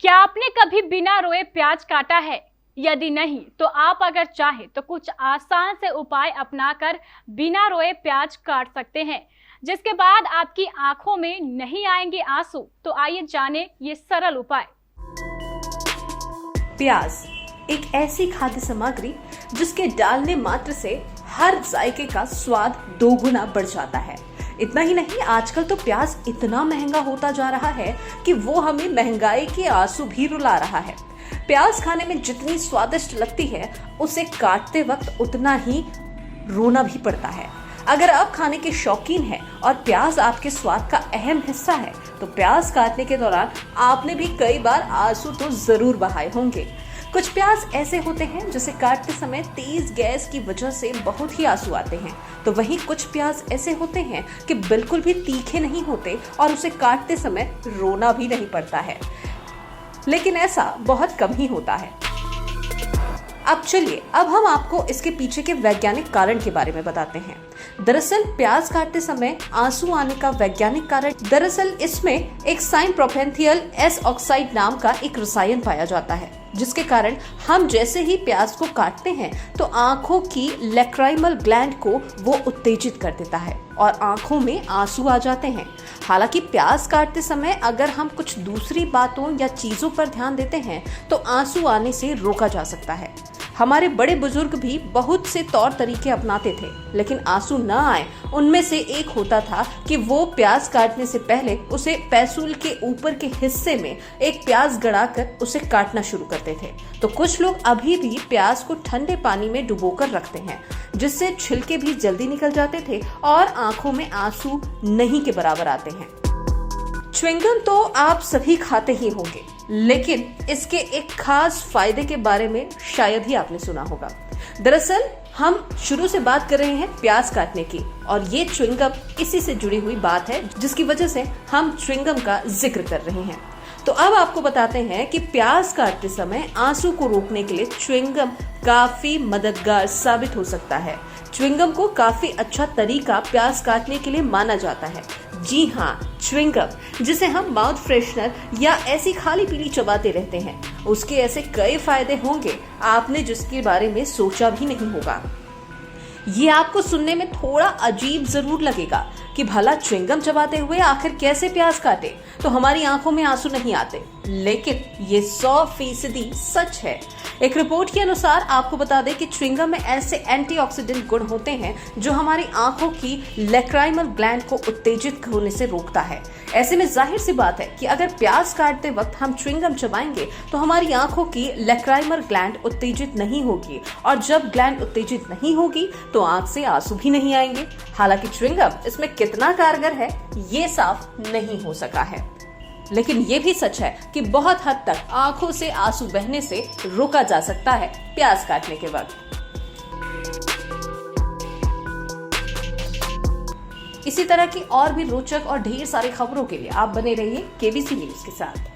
क्या आपने कभी बिना रोए प्याज काटा है? यदि नहीं तो आप अगर चाहे तो कुछ आसान से उपाय अपनाकर बिना रोए प्याज काट सकते हैं, जिसके बाद आपकी आंखों में नहीं आएंगे आंसू। तो आइए जाने ये सरल उपाय। प्याज एक ऐसी खाद्य सामग्री जिसके डालने मात्र से हर जायके का स्वाद दोगुना बढ़ जाता है। इतना ही नहीं, आजकल तो प्याज इतना महंगा होता जा रहा है कि वो हमें महंगाई के आंसू भी रुला रहा है। प्याज खाने में जितनी स्वादिष्ट लगती है, उसे काटते वक्त उतना ही रोना भी पड़ता है। अगर आप खाने के शौकीन हैं और प्याज आपके स्वाद का अहम हिस्सा है, तो प्याज काटने के दौरान आपने भी कई बार आंसू तो जरूर बहाए होंगे। कुछ प्याज ऐसे होते हैं जिसे काटते समय तेज गैस की वजह से बहुत ही आंसू आते हैं, तो वहीं कुछ प्याज ऐसे होते हैं कि बिल्कुल भी तीखे नहीं होते और उसे काटते समय रोना भी नहीं पड़ता है, लेकिन ऐसा बहुत कम ही होता है। अब चलिए, अब हम आपको इसके पीछे के वैज्ञानिक कारण के बारे में बताते हैं। दरअसल प्याज काटते समय आंसू आने का वैज्ञानिक कारण, दरअसल इसमें एक साइनप्रोपेंथियल एस ऑक्साइड नाम का एक रसायन पाया जाता है, जिसके कारण हम जैसे ही प्याज को काटते हैं तो आंखों की लैक्राइमल ग्लैंड को वो उत्तेजित कर देता है और आंखों में आंसू आ जाते हैं। हालांकि प्याज काटते समय अगर हम कुछ दूसरी बातों या चीजों पर ध्यान देते हैं तो आंसू आने से रोका जा सकता है। हमारे बड़े बुजुर्ग भी बहुत से तौर तरीके अपनाते थे, लेकिन आंसू न आए उनमें से एक होता था कि वो प्याज काटने से पहले उसे पैसूल के ऊपर के हिस्से में एक प्याज गड़ाकर उसे काटना शुरू करते थे। तो कुछ लोग अभी भी प्याज को ठंडे पानी में डुबोकर रखते हैं, जिससे छिलके भी जल्दी निकल जाते थे और आंखों में आंसू नहीं के बराबर आते हैं। च्युइंगम तो आप सभी खाते ही होंगे, लेकिन इसके एक खास फायदे के बारे में शायद ही आपने सुना होगा। दरअसल हम शुरू से बात कर रहे हैं प्याज काटने की, और ये च्युइंगम इसी से जुड़ी हुई बात है, जिसकी वजह से हम च्युइंगम का जिक्र कर रहे हैं। तो अब आपको बताते हैं कि प्याज काटते समय आंसू को रोकने के लिए च्युइंगम काफी मददगार साबित हो सकता है। च्युइंगम को काफी अच्छा तरीका प्याज काटने के लिए माना जाता है। जी हाँ, च्युइंगम, जिसे हम माउथ फ्रेशनर या ऐसी खाली पीली चबाते रहते हैं, उसके ऐसे कई फायदे होंगे आपने जिसके बारे में सोचा भी नहीं होगा। ये आपको सुनने में थोड़ा अजीब जरूर लगेगा कि भला च्युइंगम चबाते हुए आखिर कैसे प्याज काटे तो हमारी आंखों में आंसू नहीं आते, लेकिन ये 100% सच है। एक रिपोर्ट के अनुसार आपको बता दें कि च्युइंगम में ऐसे एंटीऑक्सीडेंट गुण होते हैं जो हमारी आंखों की लैक्राइमल ग्लैंड को उत्तेजित होने से रोकता है। ऐसे में जाहिर सी बात है कि अगर प्याज काटते वक्त हम च्युइंगम चबाएंगे तो हमारी आंखों की लैक्राइमल ग्लैंड उत्तेजित नहीं होगी, और जब ग्लैंड उत्तेजित नहीं होगी तो आंख से आंसू भी नहीं आएंगे। हालांकि च्युइंगम इसमें कितना कारगर है ये साफ नहीं हो सका है, लेकिन ये भी सच है कि बहुत हद तक आंखों से आंसू बहने से रोका जा सकता है प्याज काटने के वक्त। इसी तरह की और भी रोचक और ढेर सारी खबरों के लिए आप बने रहिए केबीसी न्यूज के साथ।